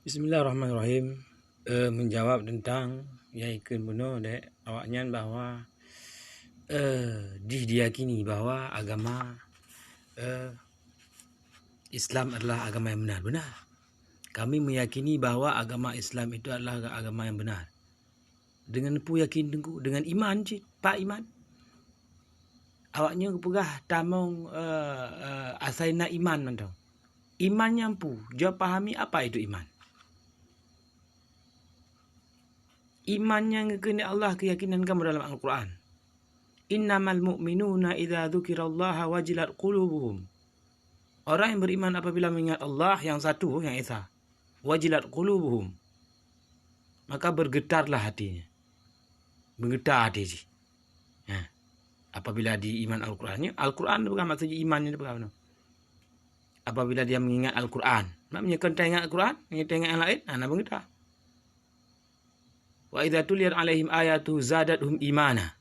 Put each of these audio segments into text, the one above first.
Bismillahirrahmanirrahim. Menjawab tentang yang ikut bunuh dek awaknya bahawa diyakini bahawa agama Islam adalah agama yang benar. Kami meyakini bahawa agama Islam itu adalah agama yang benar. Dengan pu yakin tengku dengan iman cik, pak iman. Awaknya pegah tamong asaina iman mantau. Iman yang pu, jawab pahami apa itu iman. Iman yang kehendak Allah, keyakinan kamu dalam Al-Quran. Innamal mu'minuna idza dzukirallaha wajilat qulubuhum. Orang yang beriman apabila mengingat Allah yang satu, yang esa, wajilat qulubuhum, maka bergetarlah hatinya. Bergetar hati. Apabila di iman Al-Qurannya, Al-Quran bukan maksudnya imannya bukan. Apabila dia mengingat Al-Quran, maknanya kan ingat Al-Quran, ingat yang lain, ana bergetar. Wa idza tuliyat alaihim ayatu zadatuhum imana.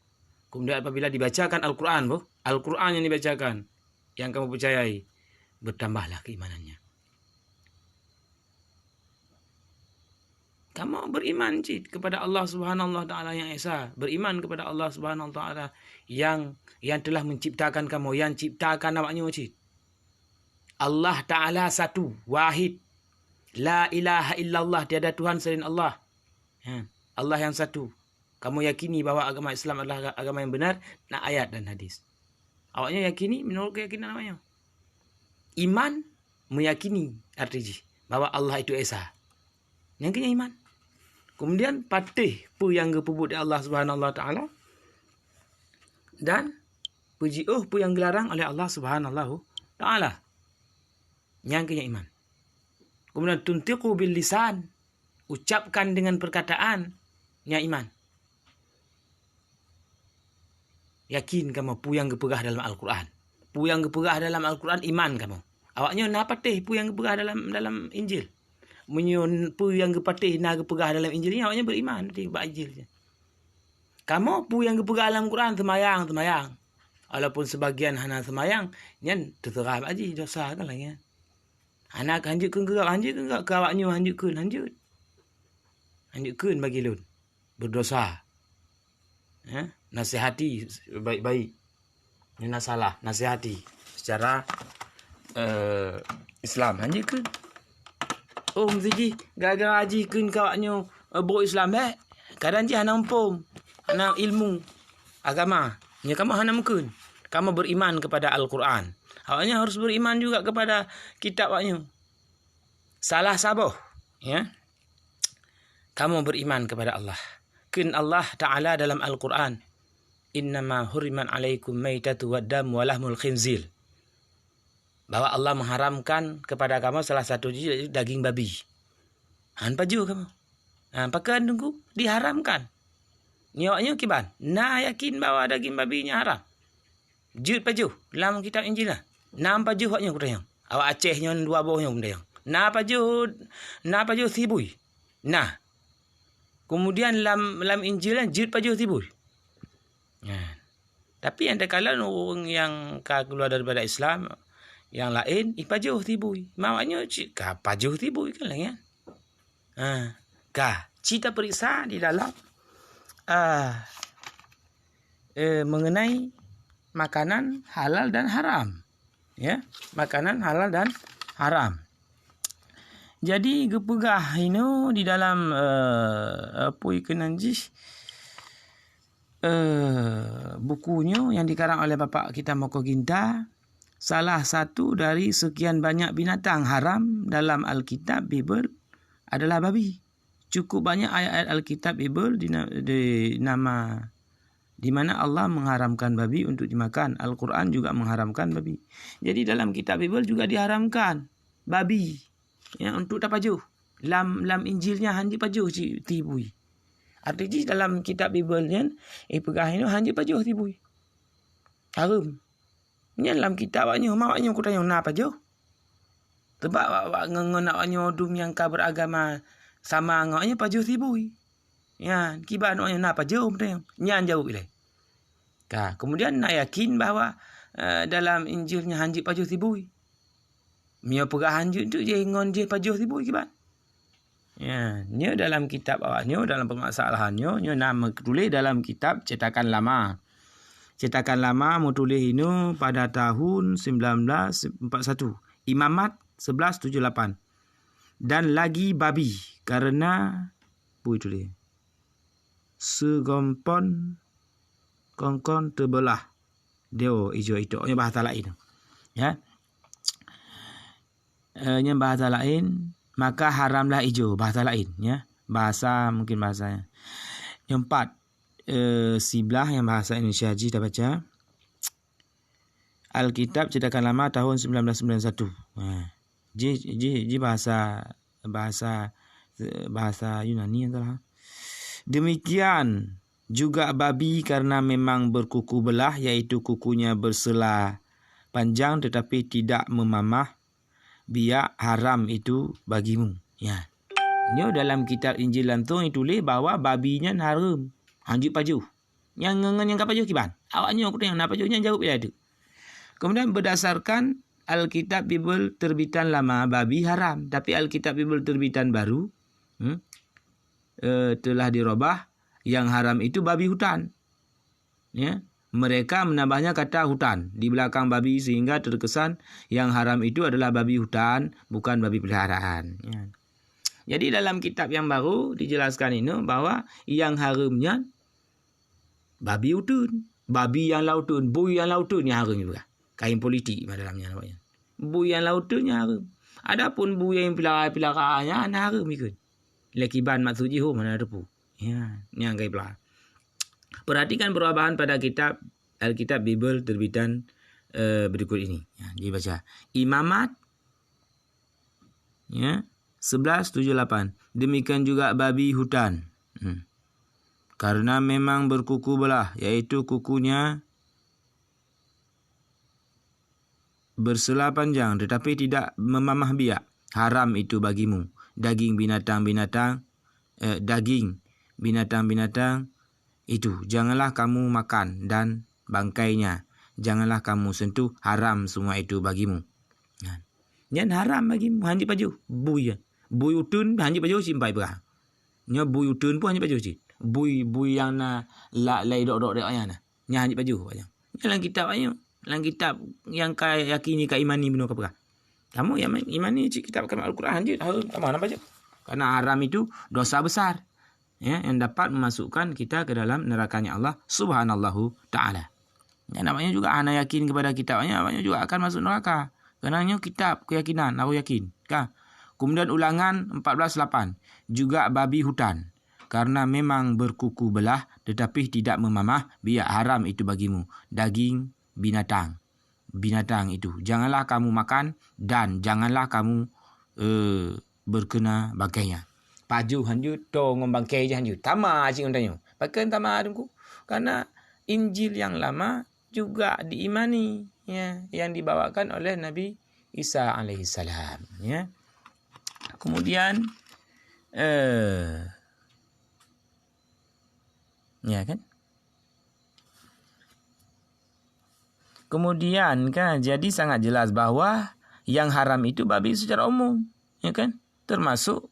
Kemudian apabila dibacakan Al-Quran, Al-Quran yang dibacakan, yang kamu percayai, bertambahlah keimanannya. Kamu beriman cik kepada Allah Subhanahu wa taala yang esa, beriman kepada Allah Subhanahu wa taala yang telah menciptakan kamu, yang ciptakan awaknya cik. Allah taala satu, wahid. La ilaha illallah, tiada Tuhan selain Allah. Allah yang satu. Kamu yakini bahawa agama Islam adalah agama yang benar, nak ayat dan hadis. Awaknya yakini menurut keyakinan awaknya. Iman meyakini artinya bahawa Allah itu esa. Yang kena iman. Kemudian patih pu yang gepubut di Allah Subhanahu wa taala. Dan puji pu yang gelarang oleh Allah Subhanahu wa taala. Yang kena iman. Kemudian tuntiqu bil lisan, ucapkan dengan perkataan, yang iman. Yakin kamu pu yang gepegah dalam Al-Quran. Pu yang gepegah dalam Al-Quran iman kamu. Awaknya nak patih pu yang gepegah dalam Injil. Menyun pu yang gepatih nak gepegah dalam Injil ni awaknya beriman nanti bab Injil. Kamu pu yang gepegah dalam Quran semayang. Walaupun sebagian hana semayang, nyan terserah aji dosa kan lagi. Anak hanjutkeun ke awaknya hanjutkeun. Hanjutkeun bagi lun. Berdosa. Nasihati baik-baik. Ini salah, nasihati secara Islam. Hanjutkeun. Mesti gara-gara haji keun kawaknya bro Islam kadang ji hana umpum, hana ilmu agama. Nya kamu hana mungkin. Kamu beriman kepada Al-Quran. Awaknya harus beriman juga kepada kitab awaknya. Salah saboh, ya. Kamu beriman kepada Allah. Keun Allah Ta'ala dalam Al-Quran. Innama huriman alaikum maitatu waddam walahmul khinzil. Bahwa Allah mengharamkan kepada kamu salah satu daging babi. Paju kamu. Pakai tunggu diharamkan. Nyawaknya kiban. Nah yakin bahwa daging babinya haram. Jut paju. Dalam kitab Injil lah. Nam paju haknya kudayang. Awak Acehnya dua bohnya kudayang. Nah paju sibui. Nah. Kemudian dalam Injil lah jut paju sibui. Tapi yang terkala orang yang keluar daripada Islam, yang lain ipajuh tibui. Mawaknya pajuh tibui kan lah ya. Cita periksa di dalam mengenai makanan halal dan haram. Ya, makanan halal dan haram. Jadi gepegah ini di dalam apa ikenan jis bukunya yang dikarang oleh Bapak kita Moko Ginta. Salah satu dari sekian banyak binatang haram dalam Alkitab Bible adalah babi. Cukup banyak ayat-ayat Alkitab Bible di mana Allah mengharamkan babi untuk dimakan. Al-Quran juga mengharamkan babi. Jadi dalam kitab Bible juga diharamkan babi yang untuk tapajuh. Lam Injilnya hanji pajuh tibui. Artinya dalam kitab Bible ni pegah ini hanji pajuh tibui. Haram. Ni dalam kitab awaknya, awaknya aku tanya nak apa je? Sebab awak nak awaknya dum yang ka beragama sama awaknya paju sibui. Ya, kibar awaknya nak apa je tanya. Nyan jawab ile. Kemudian nak yakin bahawa dalam Injilnya hanji paju sibui. Mia pegah hanji tu je ngon je paju sibui kibar. Ya, nya dalam kitab awaknya, dalam permasalahannya, nya nama tulis dalam kitab cetakan lama. Cetakan lama mau tulis ini pada tahun 1941. Imamat 1178. Dan lagi babi karena bui tulis. Segompon kongkon terbelah. Deo ijo itu. Nya bahasa lain. Ya. Nya bahasa lain, maka haramlah ijo, bahasa lain ya. Bahasa mungkin bahasanya. Yang 4 Siblah yang bahasa Indonesia Haji dah baca. Alkitab cetakan lama tahun 1991. Ji bahasa Yunani adalah. Demikian juga babi karena memang berkuku belah, iaitu kukunya bersela panjang tetapi tidak memamah, biak haram itu bagimu. Ya. Ini dalam kitab Injil Lantung ditulis bahawa babinya haram. Hanjuk paju. Yang kapaju kiban. Awaknya aku yang nak pajunya jauh bila ada. Kemudian berdasarkan Alkitab Bible terbitan lama, babi haram. Tapi Alkitab Bible terbitan baru telah dirubah. Yang haram itu babi hutan. Ya. Mereka menambahnya kata hutan di belakang babi sehingga terkesan yang haram itu adalah babi hutan, bukan babi peliharaan. Ya. Jadi dalam kitab yang baru dijelaskan ini bahawa yang haramnya babi hutan, babi yang lautun, bui yang lautun yang haram juga. Kain politik dalamnya namanya. Bui yang lautun yang haram. Adapun bui yang peliharaannya haram ikut. Lekiban maksuji ho mana depu. Ya, yang kai belah. Perhatikan perubahan pada kitab Alkitab Bible terbitan berikut ini. Ya, dibaca. Imamat ya 1178. Demikian juga babi hutan. Karena memang berkuku belah, iaitu kukunya bersela panjang tetapi tidak memamah biak. Haram itu bagimu. Daging binatang-binatang itu janganlah kamu makan, dan bangkainya janganlah kamu sentuh, haram semua itu bagimu. Yan haram bagimu. Hanji paju bui. Bui utun hanji paju simpai berah. Nya bui utun pun hanji paju si. Bui yang na lai dok aya na. Nya hanji paju aja. Dalam kitab ayo. Dalam kitab yang kaya yakini ka imani benar ka berah. Kamu yang imani kitab Al-Quran hanji haram mana baca. Karena haram itu dosa besar. Ya, yang dapat memasukkan kita ke dalam nerakanya Allah Subhanallahu Ta'ala. Yang namanya juga ana yakin kepada kitabnya, namanya juga akan masuk neraka. Kerana kitab keyakinan, aku yakin. Kemudian ulangan 14:8. Juga babi hutan. Karena memang berkuku belah tetapi tidak memamah, biak haram itu bagimu. Daging binatang. Binatang itu. Janganlah kamu makan dan janganlah kamu berkena bagainya. Paju hanju to ngombangkai je hanju. Tama cing undanyo. Pakai tama adungku. Karena Injil yang lama juga diimani ya, yang dibawakan oleh Nabi Isa alaihissalam ya. Kemudian ya kan? Kemudian kan jadi sangat jelas bahwa yang haram itu babi secara umum, ya kan? Termasuk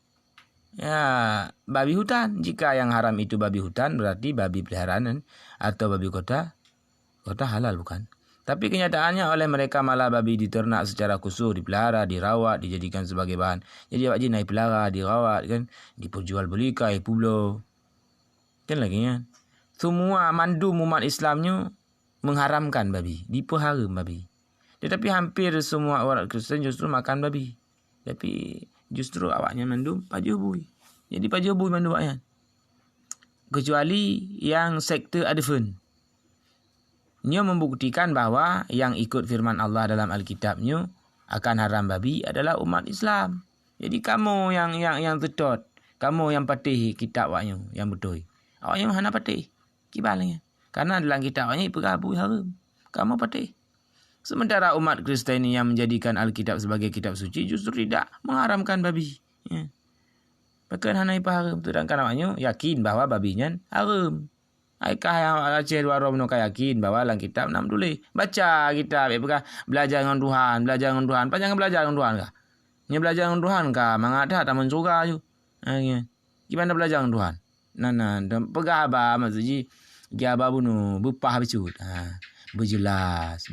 ya babi hutan. Jika yang haram itu babi hutan berarti babi peliharaan atau babi kota halal bukan? Tapi kenyataannya oleh mereka malah babi diternak secara khusus, dipelihara, dirawat, dijadikan sebagai bahan. Jadi awak naik pelihara, dirawat kan, diperjualbelikan pula. Kan lagi kan? Semua mandum umat Islamnya mengharamkan babi, diperharam babi. Tetapi hampir semua orang Kristen justru makan babi. Tapi justru awaknya mandum paju bui. Jadi paju bui mandum awaknya. Kecuali yang sekte Advent. Nya membuktikan bahawa yang ikut firman Allah dalam Alkitabnya akan haram babi adalah umat Islam. Jadi kamu yang tetot, kamu yang patih kitab awaknya yang betul. Awaknya hana patih. Kibalnya. Karena dalam kitab awaknya pergabu haram. Kamu patih. Sementara umat Kristen yang menjadikan Alkitab sebagai kitab suci justru tidak mengharamkan babi. Ya. Bahkan hana haram. Sedangkan awaknya yakin bahawa babinya haram. Aikah yang Aceh Warom no yakin bahawa dalam kitab nak tulis. Baca kitab. Belajar dengan Tuhan. Belajar dengan Tuhan. Apa jangan belajar dengan Tuhan kah? Ni belajar dengan Tuhan kah? Mangat dah taman surga je. Gimana belajar dengan Tuhan? Dan pegah abah maksudnya dia abah bunuh bupah bicut. Berjelas.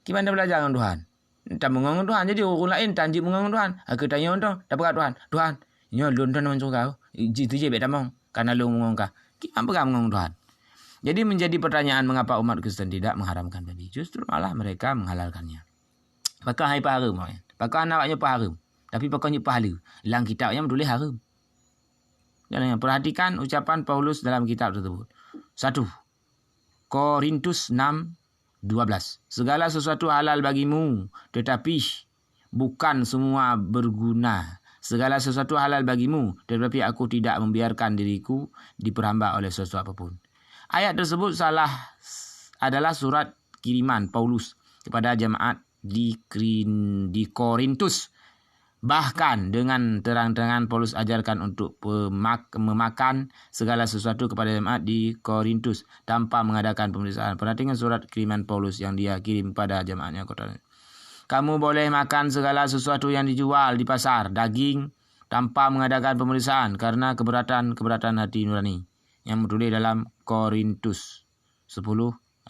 Gimana belajar dengan Tuhan? Tak mengangun Tuhan. Jadi orang lain tanjik mengangun Tuhan. Aku tanya orang tak pegat Tuhan. Tuhan, ini lun tuan orang kau. Itu je bet tamang. Karena lu mengangun kau. Gimana pegang mengangun Tuhan? Jadi menjadi pertanyaan mengapa umat Kristen tidak mengharamkan babi. Justru malah mereka menghalalkannya. Pakar hai paharum. Pakar anaknya paharum. Tapi pakarnya pahala. Dalam kitabnya menulis haram. Dan perhatikan ucapan Paulus dalam kitab tersebut. 1. Korintus 6:12. Segala sesuatu halal bagimu, tetapi bukan semua berguna. Segala sesuatu halal bagimu, tetapi aku tidak membiarkan diriku diperhamba oleh sesuatu apapun. Ayat tersebut adalah surat kiriman Paulus kepada jemaat di Korintus. Bahkan dengan terang-terangan Paulus ajarkan untuk memakan segala sesuatu kepada jemaat di Korintus tanpa mengadakan pemeriksaan. Perhatikan surat kiriman Paulus yang dia kirim pada jemaatnya. Kamu boleh makan segala sesuatu yang dijual di pasar, daging, tanpa mengadakan pemeriksaan karena keberatan hati nurani. Yang tertulis dalam Korintus 10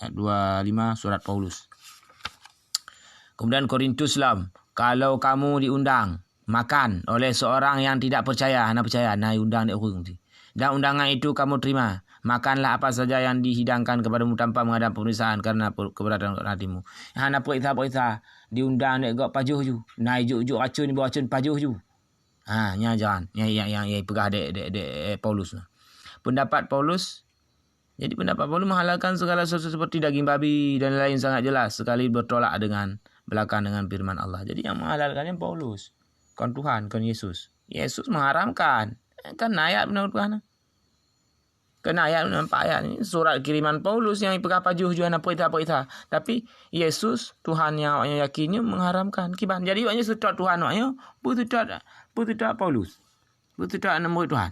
ayat 25 surat Paulus. Kemudian Korintus Islam. Kalau kamu diundang makan oleh seorang yang tidak percaya, anda percaya, anda undang dia orang tu. Dan undangan itu kamu terima. Makanlah apa saja yang dihidangkan kepadamu tanpa mengadakan pemeriksaan karena keberatan hatimu. Anda periksa diundang dia gak pajuh ju. Naik juk racun ni bawa racun pajuh ju. Nya jangan. Yang pegah dek Paulus. Pendapat Paulus. Jadi pendapat Paulus menghalalkan segala sesuatu seperti daging babi dan lain sangat jelas sekali bertolak dengan belakang dengan firman Allah. Jadi yang menghalalkannya Paulus. Kan Tuhan, kan Yesus. Yesus mengharamkan. Kan ayat benar Tuhan. Kan ayat nampak ayat ni. Surat kiriman Paulus yang pegang pajuh jual apa itu. Tapi Yesus, Tuhan yang yakinnya mengharamkan. Kiban. Jadi waknya setat Tuhan waknya. Betul Paulus. Betul nama Tuhan.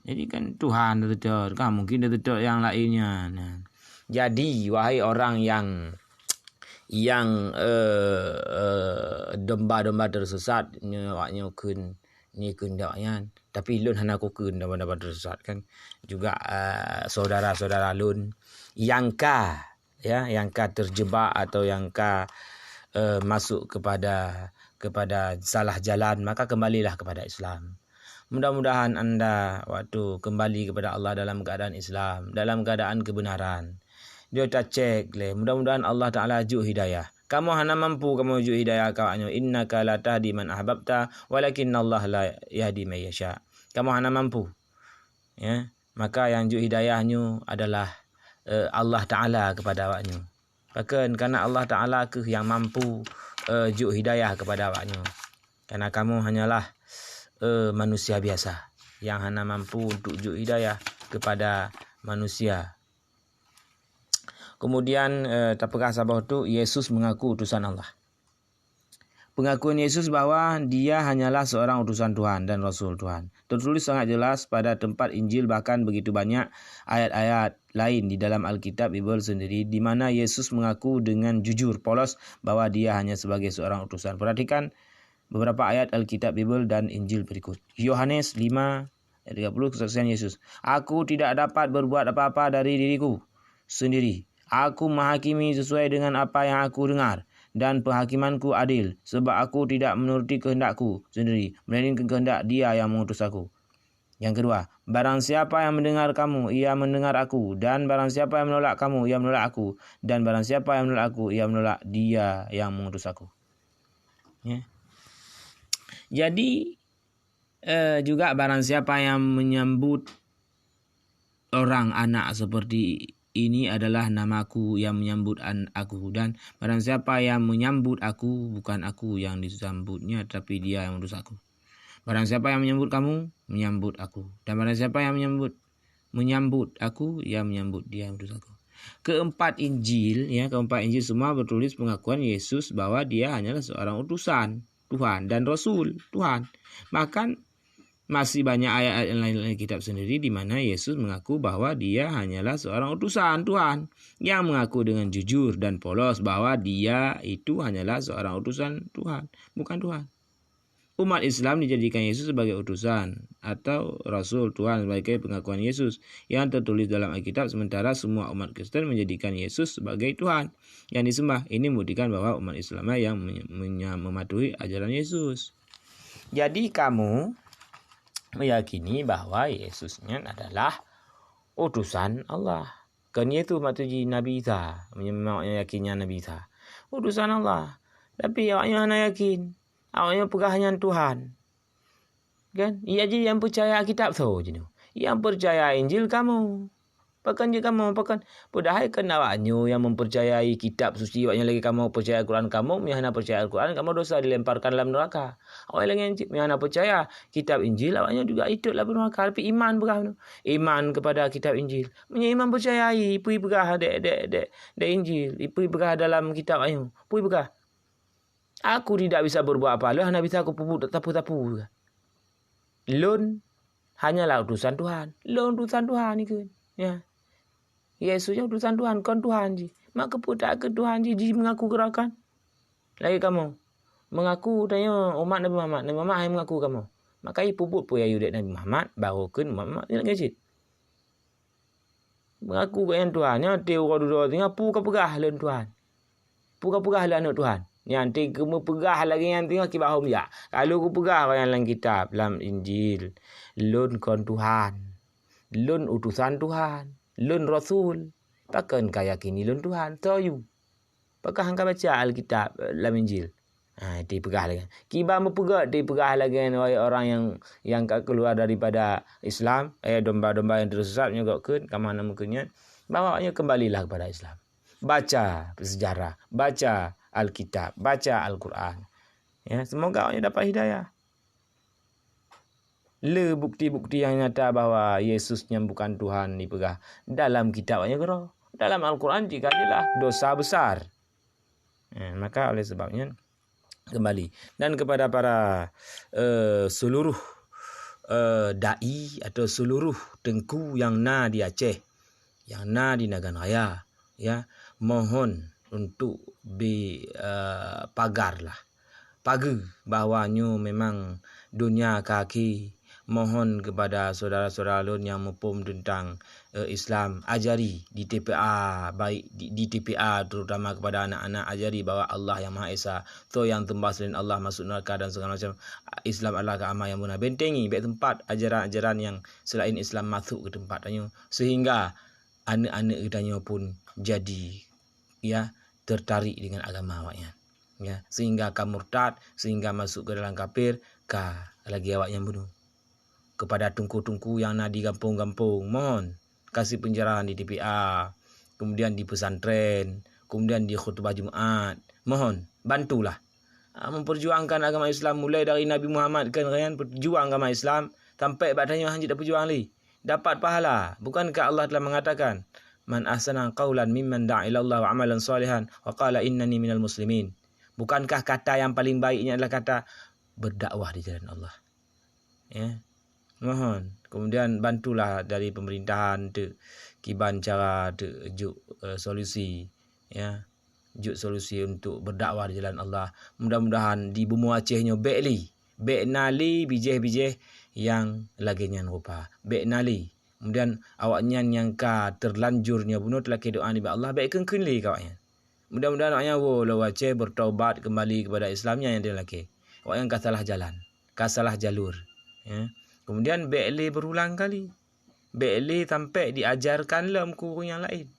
Jadi kan Tuhan betul. Kan mungkin betul yang lainnya. Jadi wahai orang yang domba-domba tersesat nyawaknya kun daknya tapi lun hana ku kun domba-domba tersesat kan juga saudara-saudara lun yang terjebak atau yang masuk kepada salah jalan, maka kembalilah kepada Islam. Mudah-mudahan anda waktu kembali kepada Allah dalam keadaan Islam, dalam keadaan kebenaran. Dia tak cek le. Mudah-mudahan Allah Ta'ala juk hidayah. Kamu hana mampu kamu juk hidayah kawanyo. Innaka la tahdi man ahbabta walakinna Allah la yahdi man yasha. Kamu hana mampu. Ya, maka yang juk hidayahnya adalah Allah Ta'ala kepada awaknya. Bahkan karena Allah Ta'ala ke yang mampu juk hidayah kepada awaknya. Karena kamu hanyalah manusia biasa yang hana mampu untuk juk hidayah kepada manusia. Kemudian terpegah sabah itu Yesus mengaku utusan Allah. Pengakuan Yesus bahwa dia hanyalah seorang utusan Tuhan dan Rasul Tuhan. Tertulis sangat jelas pada tempat Injil, bahkan begitu banyak ayat-ayat lain di dalam Alkitab Bible sendiri di mana Yesus mengaku dengan jujur polos bahwa dia hanya sebagai seorang utusan. Perhatikan beberapa ayat Alkitab Bible dan Injil berikut. Yohanes 5 ayat 30 kesaksian Yesus. Aku tidak dapat berbuat apa-apa dari diriku sendiri. Aku menghakimi sesuai dengan apa yang aku dengar dan penghakimanku adil sebab aku tidak menuruti kehendakku sendiri melainkan kehendak Dia yang mengutus aku. Yang kedua, barang siapa yang mendengar kamu, ia mendengar aku, dan barang siapa yang menolak kamu, ia menolak aku, dan barang siapa yang menolak aku, ia menolak Dia yang mengutus aku. Ya. Jadi juga barang siapa yang menyambut orang anak seperti ini adalah namaku yang menyambut aku, dan barang siapa yang menyambut aku, bukan aku yang disambutnya, tapi Dia yang mengutus aku. Barang siapa yang menyambut kamu, menyambut aku, dan barang siapa yang menyambut aku, ia menyambut Dia yang mengutus aku. Keempat Injil semua bertulis pengakuan Yesus bahwa Dia hanyalah seorang utusan Tuhan dan Rasul Tuhan. Bahkan masih banyak ayat-ayat yang lain kitab sendiri di mana Yesus mengaku bahwa Dia hanyalah seorang utusan Tuhan yang mengaku dengan jujur dan polos bahwa Dia itu hanyalah seorang utusan Tuhan, bukan Tuhan. Umat Islam dijadikan Yesus sebagai utusan atau Rasul Tuhan sebagai pengakuan Yesus yang tertulis dalam Alkitab, sementara semua umat Kristen menjadikan Yesus sebagai Tuhan yang disembah. Ini membuktikan bahwa umat Islam yang mematuhi ajaran Yesus. Jadi kamu meyakini bahwa Yesusnya adalah utusan Allah. Kan itu maksudnya Nabi Isa, memang yakinnya Nabi Isa utusan Allah. Tapi awaknya mana yakin? Awaknya pegahnya Tuhan. Kan? Ia je yang percaya kitab tu je. Yang percaya Injil kamu. Pakan je kamu, pakan. Padahal kan awaknya yang mempercayai kitab suci, awaknya lagi kamu percaya Al-Quran kamu, yang hanya percaya Al-Quran, kamu dosa dilemparkan dalam neraka. Awak lagi yang hanya percaya kitab Injil, awaknya juga hidup dalam neraka. Tapi iman berah. Iman kepada kitab Injil. Punya iman percayai, pergi berah de Injil, pergi berah dalam kitab ayu. Pergi berah. Aku tidak bisa berbuat apa, hanya bisa aku pupuk tapu-tapu. Lun hanyalah utusan Tuhan. Lun utusan Tuhan ni. Ya. Yesusnya utusan Tuhan, kan Tuhan ji. Maka putar ke Tuhan ji mengaku gerakan. Lagi kamu mengaku tanya umat Nabi Muhammad. Nabi Muhammad yang mengaku kamu. Maka ia pupuk pun ayu Nabi Muhammad baru ke Muhammad ni lagi. Mengaku dengan Tuhan. Ya, dia orang dua tengah puka pegah lawan Tuhan. Puka pegah lawan anak Tuhan. Yang kamu pegah lagi yang tengah kibah hom ya. Kalau aku pegah yang dalam kitab, dalam Injil, lun kon Tuhan. Lun utusan Tuhan. Lun Rasul. Pakan kaya kini lun Tuhan. Tahu. Pakai hangka baca Alkitab dalam Injil. Dia pegah lagi. Kibah mempegah, dia pegah lagi orang yang keluar daripada Islam. Domba-domba yang tersesat juga kan. Kamana mungkinnya. Bawanya kembalilah kepada Islam. Baca sejarah. Baca Alkitab. Baca Al-Quran. Ya, semoga awaknya dapat hidayah. Le bukti-bukti yang nyata bahwa Yesusnya bukan Tuhan dipegah dalam kitabnya kero. Dalam Al-Quran jika jelas dosa besar. Maka oleh sebabnya kembali dan kepada para seluruh dai atau seluruh tengku yang na di Aceh, yang na di Nagan Raya, ya, mohon untuk pagarlah. Pagar bahawanya memang dunia kaki. Mohon kepada saudara-saudara lun yang mempum tentang Islam, ajari di TPA, baik di TPA terutama kepada anak-anak, ajari bahawa Allah yang Maha Esa, tu yang tembak selain Allah masuk neraka dan segala macam. Islam adalah agama yang benar. Bentengi baik tempat ajaran-ajaran yang selain Islam masuk ke tempat tanya, sehingga anak-anak kitanya pun jadi ya tertarik dengan agama awaknya. Ya, sehingga kamu murtad, sehingga masuk ke dalam kafir, lagi awaknya bunuh. Kepada tungku-tungku yang ada di kampung-kampung, mohon kasih penjarahan di TPA, kemudian di pesantren, kemudian di khutbah Jumaat, mohon bantulah memperjuangkan agama Islam mulai dari Nabi Muhammad kan berjuang agama Islam sampai badannya hanya dapat perjuangan li dapat pahala. Bukankah Allah telah mengatakan man ahsana qaulan mimman da'a ila Allah wa amalan salihan wa qala innani minal muslimin. Bukankah kata yang paling baiknya adalah kata berdakwah di jalan Allah. Ya. Mohon. Kemudian bantulah dari pemerintahan tu kiban cara tu juk solusi, ya. Juk solusi untuk berdakwah di jalan Allah. Mudah-mudahan di bumi Acehnya baik nali bijih-bijih yang laginya rupa. Baik nali. Kemudian awaknya yang terlanjurnya bunuh telah doa ni Allah baik kengkun li kawaknya. Mudah-mudahan awaknya lawa Aceh bertaubat kembali kepada Islamnya yang dia laki. Awak yang salah jalan, salah jalur, ya. Kemudian Bekli berulang kali. Bekli sampai diajarkan lemku yang lain.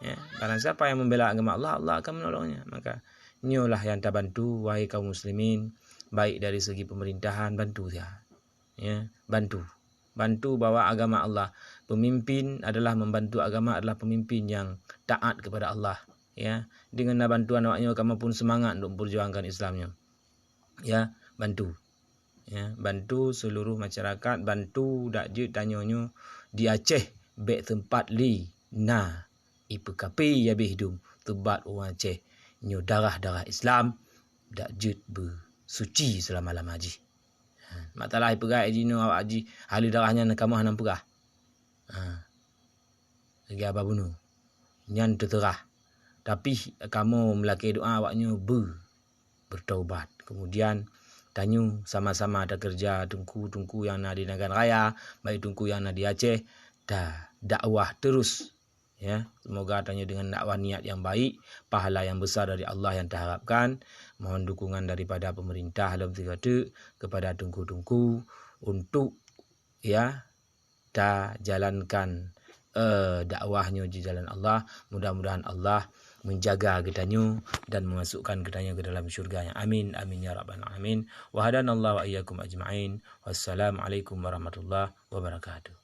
Ya, barang siapa yang membela agama Allah, Allah akan menolongnya. Maka nyolah yang tak bantu, wahai kaum muslimin, baik dari segi pemerintahan, bantu dia. Ya, bantu. Bantu bawa agama Allah. Pemimpin adalah membantu agama adalah pemimpin yang taat kepada Allah. Ya, dengan bantuan awaknya kamu pun semangat untuk memperjuangkan Islamnya. Ya, bantu. Ya, bantu seluruh masyarakat, bantu dak je tanyonyo di Aceh bek tempat li na ipekapi ya bihdu tebat orang Aceh nyo darah-darah Islam dak je bersuci selama-lama haji. Matalah ipegai jino awak haji ahli darahnya kamu hanam pegah. Lagi apa bunuh. Nyan terterah. Tapi kamu melaki doa awaknya bertaubat. Kemudian tanyu sama-sama ada kerja tungku yang ada di Nagan Raya, baik tungku yang ada di Aceh, dah dakwah terus. Ya, semoga tanyu dengan dakwah niat yang baik, pahala yang besar dari Allah yang terharapkan. Mohon dukungan daripada pemerintah dalam Tigatu kepada tungku-tungku untuk ya dah jalankan dakwahnya di jalan Allah. Mudah-mudahan Allah menjaga ketanyu dan memasukkan ketanyu ke dalam syurga. Amin amin ya rabbal alamin. Wa hadanallahu wa iyyakum ajma'in. Wassalamualaikum warahmatullahi wabarakatuh.